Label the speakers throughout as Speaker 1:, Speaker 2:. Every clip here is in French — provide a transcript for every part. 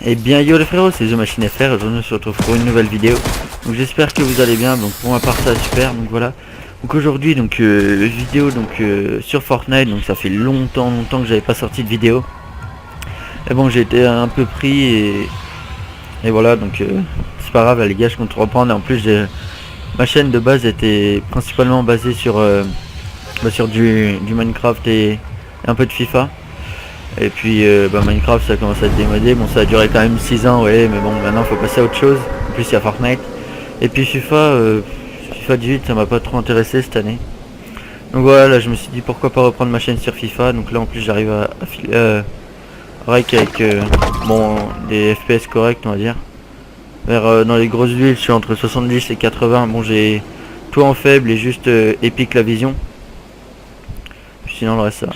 Speaker 1: Et bien yo les frérots, c'est The Machine FR, aujourd'hui on se retrouve pour une nouvelle vidéo. Donc j'espère que vous allez bien, donc pour ma part ça va super, donc voilà. Donc aujourd'hui vidéo sur Fortnite, donc ça fait longtemps que j'avais pas sorti de vidéo. Et bon j'ai été un peu pris et voilà donc c'est pas grave là, les gars, je compte reprendre. Et en plus ma chaîne de base était principalement basée sur du Minecraft et un peu de FIFA. Et puis Minecraft ça commence à être démodé, bon ça a duré quand même 6 ans, ouais, mais bon maintenant faut passer à autre chose. En plus il y a Fortnite. Et puis FIFA 18 ça m'a pas trop intéressé cette année. Donc voilà, là, je me suis dit pourquoi pas reprendre ma chaîne sur FIFA. Donc là en plus j'arrive à filer rec avec des FPS corrects on va dire. Dans les grosses villes je suis entre 70 et 80. Bon j'ai tout en faible et juste épique la vision. Puis sinon le reste ça.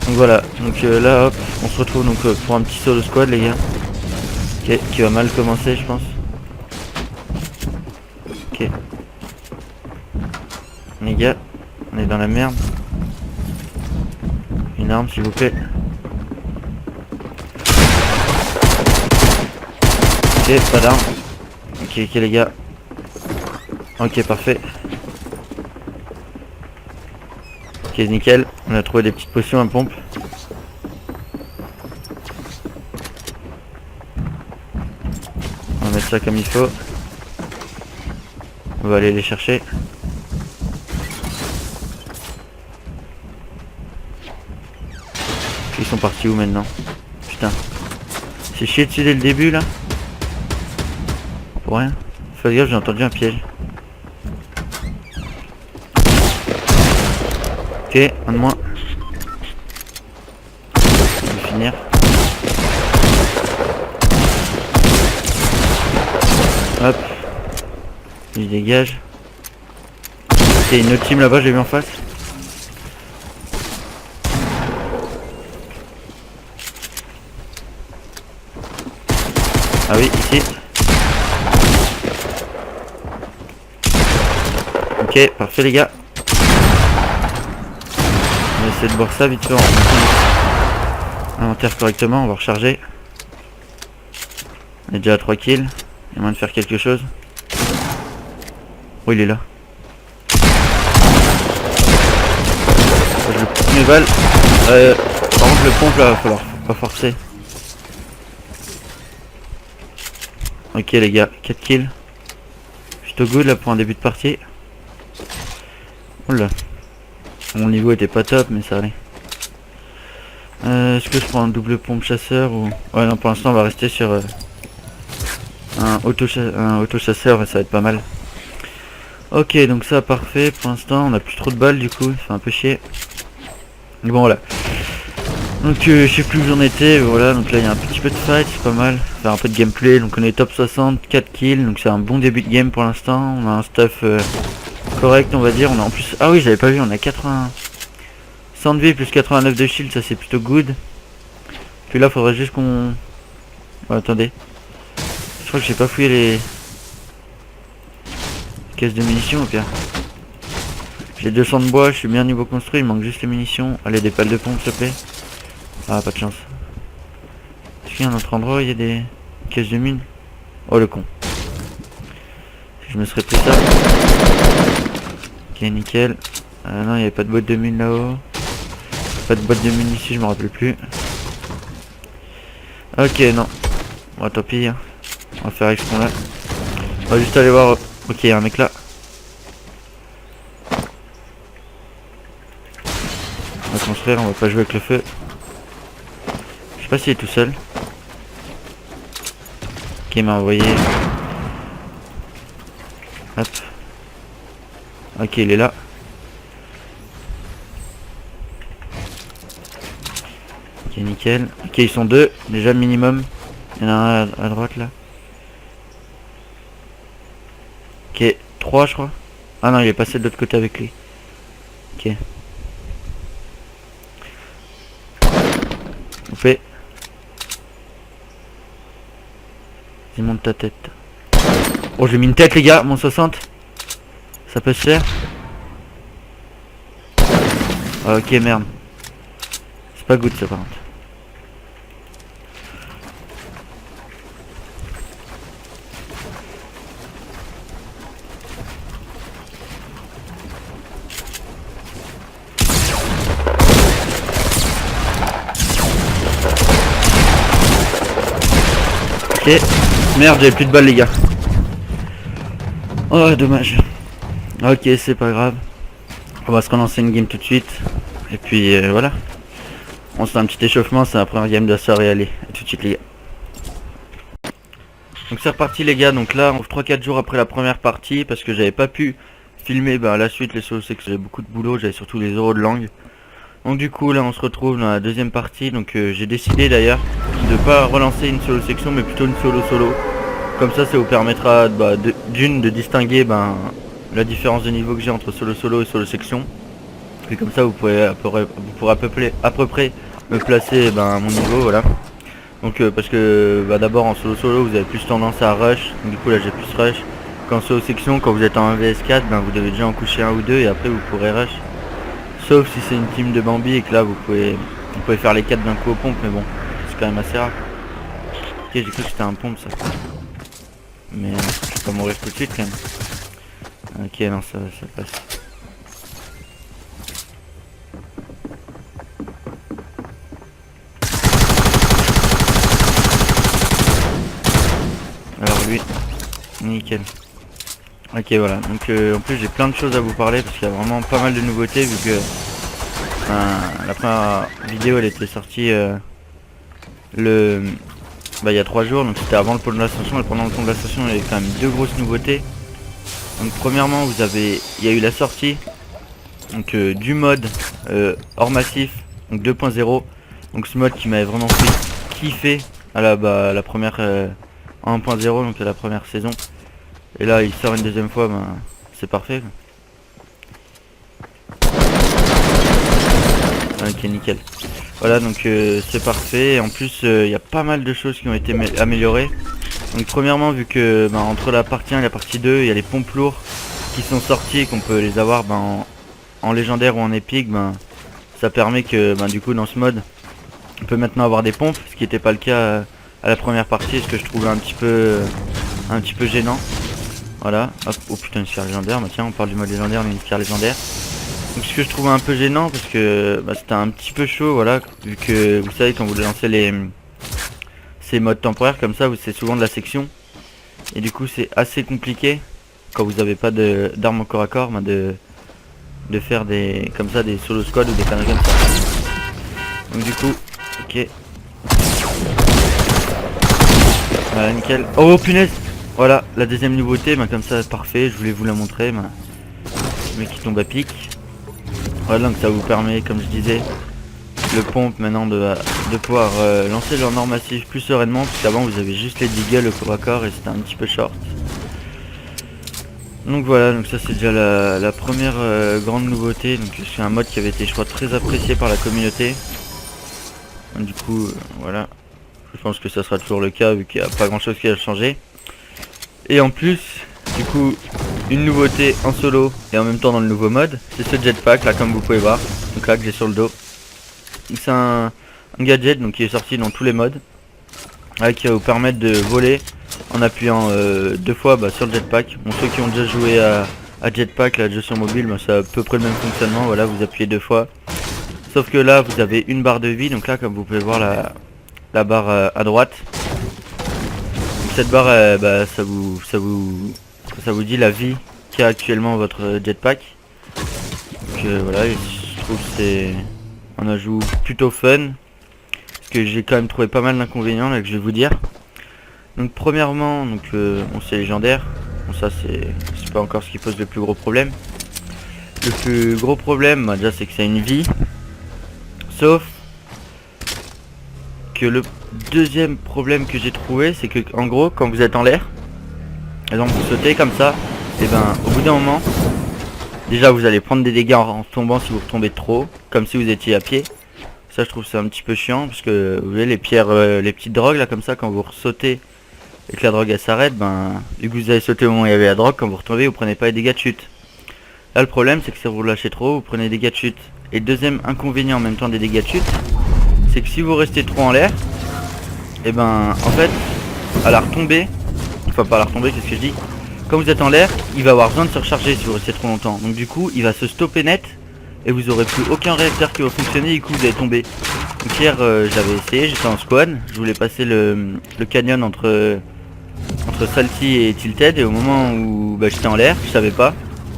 Speaker 1: Donc voilà, donc là hop, on se retrouve pour un petit solo squad les gars. Ok, qui va mal commencer je pense. Ok. Les gars, on est dans la merde. Une arme s'il vous plaît. Ok, pas d'arme. Ok les gars. Ok parfait. Ok nickel, on a trouvé des petites potions à pompe. On va mettre ça comme il faut. On va aller les chercher. Ils sont partis où maintenant? Putain. C'est chier dessus dès le début là. Pour rien. Fais gaffe, j'ai entendu un piège. Ok, un de moins. On va finir. Hop. Il dégage. Ok, une autre team là-bas, j'ai vu en face. Ah oui, ici. Ok, parfait les gars. On va essayer de boire ça vite fait. On inventaire correctement, on va recharger. On est déjà à 3 kills. Il y a moyen de faire quelque chose. Oh il est là. Je le pompe mes balles. Par contre le pompe là, va falloir pas forcer. Ok les gars, 4 kills. Plutôt good là pour un début de partie. Oula. Mon niveau était pas top mais ça allait. Est-ce que je prends un double pompe chasseur ou... Ouais non, pour l'instant on va rester sur un auto chasseur et ça va être pas mal. Ok donc ça parfait, pour l'instant on a plus trop de balles du coup, ça fait un peu chier. Mais bon voilà. Donc je sais plus où j'en étais, voilà, donc là il y a un petit peu de fight, c'est pas mal. Faire un peu de gameplay, donc on est top 60, 4 kills, donc c'est un bon début de game pour l'instant. On a un stuff correct on va dire, on a en plus... Ah oui j'avais pas vu, on a 80... 100 de vie plus 89 de shield, ça c'est plutôt good. Puis là faudrait juste qu'on... Ouais, attendez. Je crois que j'ai pas fouillé les caisses de munitions au pire. J'ai 200 de bois, je suis bien niveau construit, il manque juste les munitions. Allez, des pales de pompe s'il te plaît. Ah, pas de chance. Est-ce qu'il y a un autre endroit où il y a des caisses de mine? Oh le con. Si je me serais pris ça. Ok, nickel. Non, il n'y avait pas de boîte de mine là-haut. Pas de boîte de mine ici, je me rappelle plus. Ok, non. Bon, tant pis. Hein. On va faire avec ce qu'on a. On va juste aller voir. Ok, il y a un mec là. On va construire, on va pas jouer avec le feu. Je sais pas s'il est tout seul. Ok, il m'a envoyé. Hop. Ok, il est là. Ok, nickel. Ok, ils sont deux, déjà minimum. Il y en a un à droite là. Ok, 3 je crois. Ah non, il est passé de l'autre côté avec lui. Ok. On fait. Il monte ta tête. Oh, j'ai mis une tête les gars, mon 60. Ça peut se faire. Ah, ok, merde. C'est pas good ça par contre. Ok. Merde, j'avais plus de balles les gars. Oh dommage. Ok, c'est pas grave. On va se relancer une game tout de suite. Et puis voilà. On se fait un petit échauffement, c'est la première game de la soirée, allez, à tout de suite les gars. Donc c'est reparti les gars, donc là on 3-4 jours après la première partie parce que j'avais pas pu filmer la suite les solo sections, j'avais beaucoup de boulot, j'avais surtout les euros de langue. Donc du coup là on se retrouve dans la deuxième partie, donc j'ai décidé d'ailleurs de pas relancer une solo section mais plutôt une solo. Comme ça vous permettra d'une de distinguer la différence de niveau que j'ai entre solo et solo section. Et comme ça vous pourrez à peu près me placer à mon niveau, voilà. Donc parce que d'abord en solo vous avez plus tendance à rush, donc du coup là j'ai plus rush. Qu'en solo section, quand vous êtes en 1vs4, vous devez déjà en coucher un ou deux et après vous pourrez rush. Sauf si c'est une team de Bambi et que là vous pouvez faire les 4 d'un coup aux pompes, mais bon, c'est quand même assez rare. Ok, j'ai cru que c'était un pompe ça. Mais je vais pas mourir tout de suite quand même. Ok, non, ça passe. Alors lui, nickel. Ok, voilà, donc en plus j'ai plein de choses à vous parler parce qu'il y a vraiment pas mal de nouveautés vu que la première vidéo elle était sortie il y a 3 jours, donc c'était avant le pont de l'ascension, et pendant le pont de l'ascension il y avait quand même 2 grosses nouveautés. Donc premièrement il y a eu la sortie donc du mode hors massif, donc 2.0, donc ce mode qui m'avait vraiment fait kiffer à la première 1.0, donc à la première saison. Et là il sort une deuxième fois, c'est parfait. Ok, nickel. Voilà, donc c'est parfait. Et en plus il y a pas mal de choses qui ont été améliorées. Donc premièrement, vu que entre la partie 1 et la partie 2 il y a les pompes lourds qui sont sortis et qu'on peut les avoir en légendaire ou en épique, ça permet que du coup dans ce mode on peut maintenant avoir des pompes, ce qui n'était pas le cas à la première partie, ce que je trouvais un petit peu gênant. Voilà, hop, oh putain, une sphère légendaire, tiens on parle du mode légendaire mais une sphère légendaire. Donc ce que je trouvais un peu gênant parce que c'était un petit peu chaud, voilà, vu que vous savez quand vous lancez ces modes temporaires comme ça, c'est souvent de la section. Et du coup c'est assez compliqué quand vous n'avez pas d'armes au corps à corps de faire des solo squad ou des conneries comme ça. Donc du coup, ok. Voilà, nickel. Oh punaise. Voilà, la deuxième nouveauté, comme ça parfait, je voulais vous la montrer, mais qui tombe à pic. Voilà, donc ça vous permet, comme je disais, le pompe maintenant de pouvoir lancer leur norme massif plus sereinement, puisqu'avant vous avez juste les deagles au corps à corps et c'était un petit peu short. Donc voilà, donc ça c'est déjà la première grande nouveauté. Donc c'est un mode qui avait été, je crois, très apprécié par la communauté. Donc, du coup voilà, je pense que ça sera toujours le cas vu qu'il n'y a pas grand chose qui a changé. Et en plus, du coup, une nouveauté en solo et en même temps dans le nouveau mode, c'est ce jetpack là, comme vous pouvez voir, donc là que j'ai sur le dos. C'est un gadget donc qui est sorti dans tous les modes, qui va vous permettre de voler en appuyant 2 fois sur le jetpack. Bon, ceux qui ont déjà joué à jetpack, là, jeu sur mobile, c'est à peu près le même fonctionnement. Voilà, vous appuyez 2 fois. Sauf que là, vous avez une barre de vie. Donc là, comme vous pouvez voir la barre à droite. Donc cette barre, ça vous dit la vie qu'a actuellement votre jetpack. Donc voilà, je trouve que c'est un ajout plutôt fun. Parce que j'ai quand même trouvé pas mal d'inconvénients là que je vais vous dire. Donc premièrement, on c'est légendaire. Bon, ça c'est pas encore ce qui pose le plus gros problème. Le plus gros problème déjà c'est que ça a une vie. Sauf que le deuxième problème que j'ai trouvé, c'est que en gros quand vous êtes en l'air, par exemple vous sautez comme ça, et au bout d'un moment, déjà vous allez prendre des dégâts en tombant si vous retombez trop, comme si vous étiez à pied. Ça je trouve ça un petit peu chiant parce que vous voyez les pierres, les petites drogues là comme ça, quand vous sautez et que la drogue elle s'arrête, vu que vous avez sauté au moment où il y avait la drogue, quand vous retombez vous prenez pas les dégâts de chute. Là le problème c'est que si vous lâchez trop, vous prenez des dégâts de chute. Et deuxième inconvénient en même temps des dégâts de chute, c'est que si vous restez trop en l'air, en fait à la retomber, enfin pas à la retomber, qu'est-ce que je dis, quand vous êtes en l'air il va avoir besoin de se recharger si vous restez trop longtemps. Donc du coup il va se stopper net et vous aurez plus aucun réacteur qui va fonctionner et du coup vous allez tomber. Donc hier j'avais essayé, j'étais en squad, je voulais passer le canyon entre Salty et Tilted, et au moment où j'étais en l'air, je savais pas,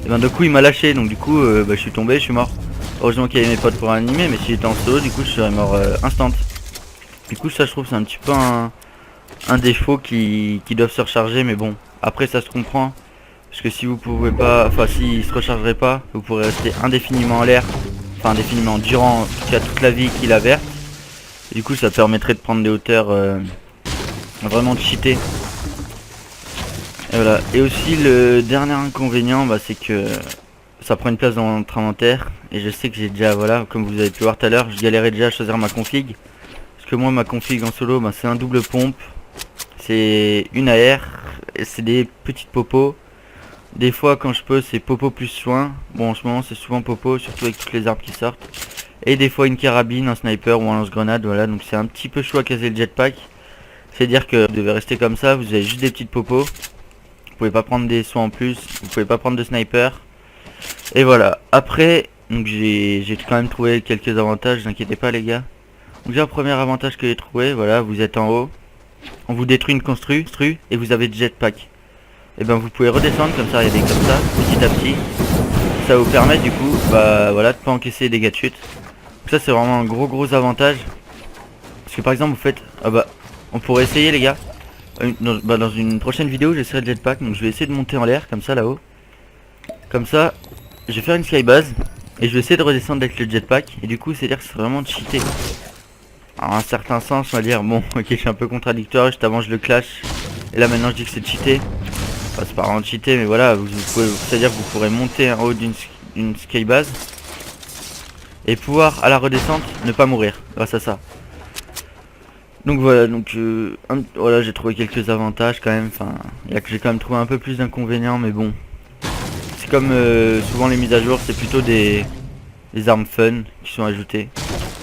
Speaker 1: et ben du coup il m'a lâché, donc du coup je suis tombé, je suis mort. Heureusement qu'il y avait mes potes pour animer, mais si j'étais en solo, du coup je serais mort instant. Du coup ça je trouve c'est un petit peu un défaut qui doivent se recharger, mais bon, après ça se comprend. Parce que si vous pouvez pas, enfin s'il se rechargerait pas, vous pourrez rester indéfiniment en l'air, enfin indéfiniment durant en tout cas toute la vie qu'il a verte. Et du coup ça permettrait de prendre des hauteurs vraiment cheatées. Et voilà. Et aussi le dernier inconvénient, c'est que ça prend une place dans notre inventaire. Et je sais que j'ai déjà, voilà, comme vous avez pu voir tout à l'heure, je galérais déjà à choisir ma config. Parce que moi ma config en solo, c'est un double pompe, c'est une AR, et c'est des petites popos. Des fois quand je peux c'est popo plus soin. Bon en ce moment c'est souvent popo, surtout avec toutes les armes qui sortent. Et des fois une carabine, un sniper ou un lance-grenade, voilà. Donc c'est un petit peu chaud à caser le jetpack. C'est à dire que vous devez rester comme ça, vous avez juste des petites popos. Vous pouvez pas prendre des soins en plus, vous pouvez pas prendre de sniper. Et voilà, après, donc j'ai quand même trouvé quelques avantages, ne inquiétez pas les gars. Donc déjà, premier avantage que j'ai trouvé, voilà, vous êtes en haut. On vous détruit une construit et vous avez de jetpack. Et ben vous pouvez redescendre comme ça, regardez comme ça, petit à petit. Ça vous permet du coup, voilà, de pas encaisser des dégâts de chute. Donc ça c'est vraiment un gros avantage. Parce que par exemple vous faites, on pourrait essayer les gars. Dans une prochaine vidéo j'essaierai de jetpack, donc je vais essayer de monter en l'air comme ça là-haut. Comme ça, je vais faire une skybase et je vais essayer de redescendre avec le jetpack. Et du coup c'est dire que c'est vraiment cheaté. Alors, en un certain sens on va dire, bon ok je suis un peu contradictoire, juste avant je le clash. Et là maintenant je dis que c'est cheaté. Enfin, c'est pas vraiment cheaté mais voilà, c'est-à-dire que vous pourrez monter en haut d'une skybase et pouvoir à la redescente ne pas mourir grâce à ça. Donc voilà, donc voilà, j'ai trouvé quelques avantages quand même. Enfin, j'ai quand même trouvé un peu plus d'inconvénients, mais bon, c'est comme souvent les mises à jour, c'est plutôt des armes fun qui sont ajoutées.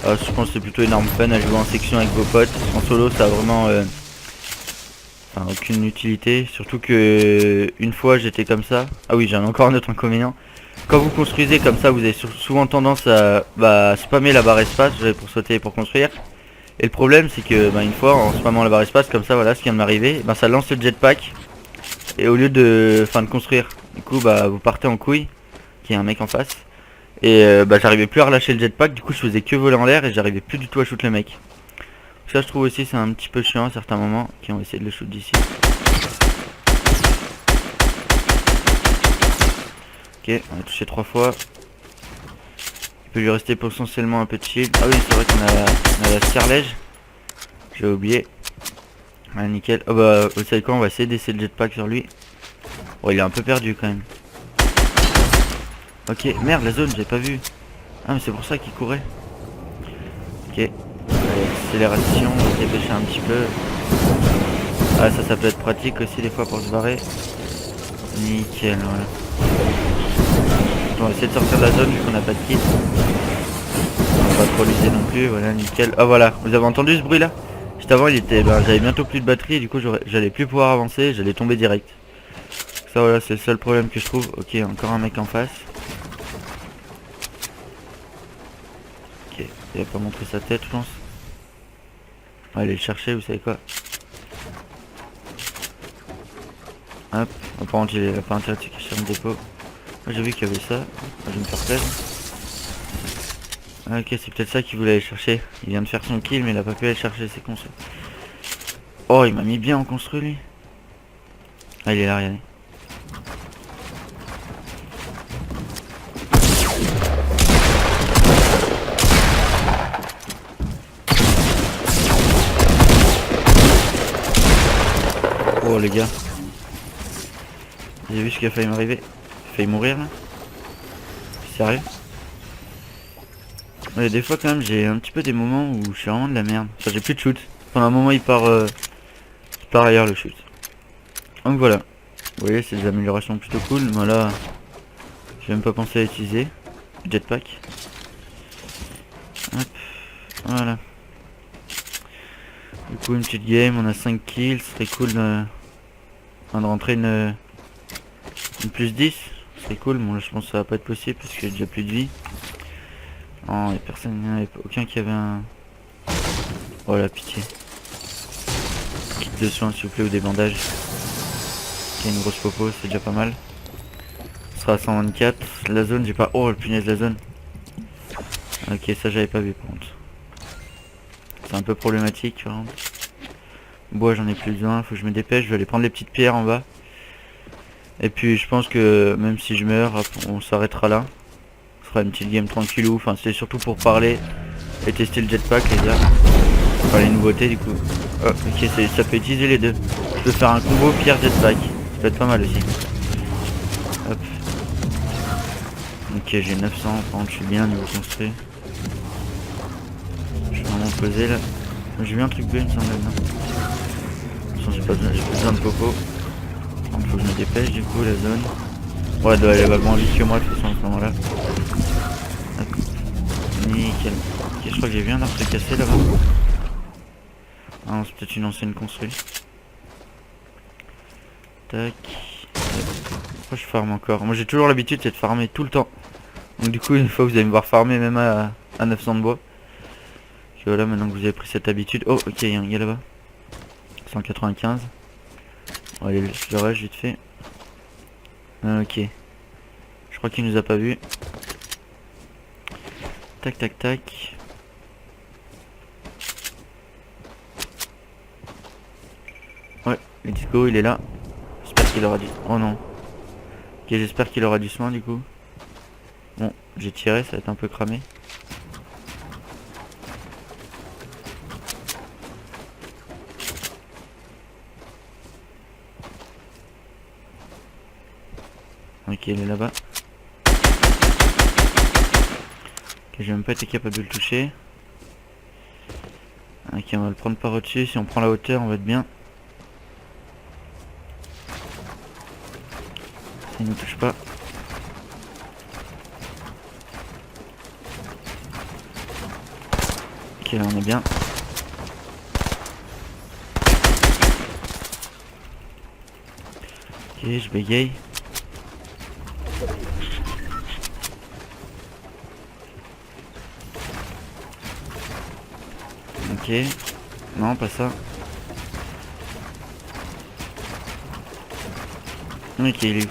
Speaker 1: Je pense que c'est plutôt une arme fun à jouer en section avec vos potes. En solo ça a vraiment aucune utilité, surtout que une fois j'étais comme ça. Ah oui, j'ai encore un autre inconvénient. Quand vous construisez comme ça, vous avez souvent tendance à spammer la barre espace pour sauter et pour construire. Et le problème c'est que une fois en spammant la barre espace comme ça, voilà ce qui vient de m'arriver, ça lance le jetpack. Et au lieu de construire, du coup vous partez en couille, qui est un mec en face. Et j'arrivais plus à relâcher le jetpack, du coup je faisais que voler en l'air et j'arrivais plus du tout à shoot le mec. Ça je trouve aussi c'est un petit peu chiant à certains moments. Qui ont essayé de le shoot d'ici. Ok, on a touché 3 fois. Il peut lui rester potentiellement un peu de shield. Ah oui c'est vrai qu'on a la scarlège. J'ai oublié. Ah nickel. Oh vous savez quoi, on va essayer d'essayer le jetpack sur lui. Oh il est un peu perdu quand même. Ok, merde la zone, j'ai pas vu. Ah mais c'est pour ça qu'il courait. Ok. Allez, accélération, on va se dépêcher un petit peu. Ah ça peut être pratique aussi des fois pour se barrer. Nickel, voilà. On va essayer de sortir de la zone vu qu'on n'a pas de kit. On va pas trop l'user non plus, voilà nickel. Ah voilà, vous avez entendu ce bruit là? Juste avant il était, j'avais bientôt plus de batterie et du coup j'allais plus pouvoir avancer, j'allais tomber direct. Ça voilà, c'est le seul problème que je trouve. Ok, encore un mec en face. Ok, il va pas montrer sa tête je pense. On va aller le chercher, vous savez quoi. Hop, par contre il a pas intérêt de se cacher dans le dépôt. Moi j'ai vu qu'il y avait ça, je vais me faire plaisir. Ah, ok, c'est peut-être ça qu'il voulait aller chercher. Il vient de faire son kill mais il a pas pu aller chercher, c'est con ça. Oh il m'a mis bien en construit lui. Ah il est là, regardez. Oh les gars. J'ai vu ce qui a failli m'arriver. J'ai failli mourir là. Sérieux? Ouais, des fois quand même j'ai un petit peu des moments où je suis vraiment de la merde. Enfin j'ai plus de shoot. Pendant un moment il part ailleurs le shoot. Donc voilà. Vous voyez c'est des améliorations plutôt cool. Moi là j'ai même pas pensé à utiliser. Jetpack. Hop. Voilà. Du coup une petite game, on a 5 kills, ce serait cool de rentrer une plus 10. Ce serait cool, bon là je pense que ça va pas être possible parce qu'il y a déjà plus de vie. Non, il y a personne, il n'y en avait aucun qui avait un Oh la pitié. Kit de soins s'il vous plaît ou des bandages. Ok, une grosse popo, c'est déjà pas mal. Ce sera à 124. La zone, j'ai pas... Oh le punaise la zone. Ok, ça j'avais pas vu par contre. C'est un peu problématique par contre. Bois j'en ai plus besoin, faut que je me dépêche, je vais aller prendre les petites pierres en bas. Et puis je pense que même si je meurs, hop, on s'arrêtera là. Ce sera une petite game tranquillou, enfin c'est surtout pour parler et tester le jetpack les gars. Enfin les nouveautés du coup. Oh, ok, ça peut utiliser les deux. Je peux faire un combo pierre jetpack, ça peut être pas mal aussi. Hop. Ok, j'ai 900, par contre je suis bien niveau construit. Je suis vraiment posé là. J'ai vu un truc bleu il me semble là. De toute façon j'ai plus besoin de popo. Donc faut que je me dépêche du coup la zone. Ouais elle doit aller vaguement vite que moi de toute façon à ce moment là. Hop. Nickel. Ok, je crois que j'ai vu un arbre cassé là-bas. Ah non c'est peut-être une ancienne construite. Tac. Pourquoi je farme encore? Moi j'ai toujours l'habitude c'est de farmer tout le temps. Donc du coup une fois que vous allez me voir farmer même à 900 de bois. Et voilà maintenant que vous avez pris cette habitude. Oh ok il y a un gars là-bas. 195. On va aller le rush vite fait. Ah, ok. Je crois qu'il nous a pas vu. Tac tac tac. Ouais, let's go, il est là. J'espère qu'il aura du... Oh non. Ok, j'espère qu'il aura du soin du coup. Bon, j'ai tiré, ça va être un peu cramé. Ok, il est là-bas. Ok, j'ai même pas été capable de le toucher. Ok, on va le prendre par au-dessus. Si on prend la hauteur, on va être bien. Il nous touche pas. Ok, là on est bien. Ok, je bégaye. Ok. Non, pas ça. Ok, il est où?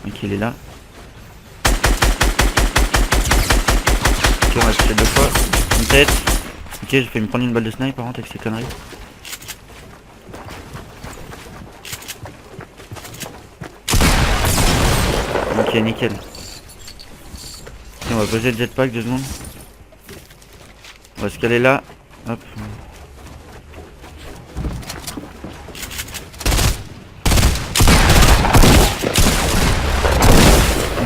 Speaker 1: Ok, il est là. Ok, on va toucher deux fois. Une tête. Ok, j'ai fait me prendre une balle de snipe par contre avec ces conneries. Ok, nickel. Ok, on va poser le jetpack 2 secondes. On va se caler là. Hop.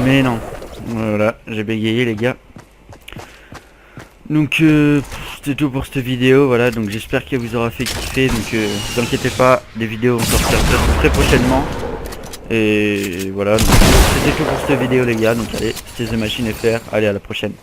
Speaker 1: Mais non. Voilà, j'ai bégayé les gars. Donc c'était tout pour cette vidéo, voilà, donc j'espère qu'elle vous aura fait kiffer, donc ne vous inquiétez pas, les vidéos vont sortir très prochainement. Et voilà, donc c'était tout pour cette vidéo les gars, donc allez, c'était The Machine FR, allez à la prochaine.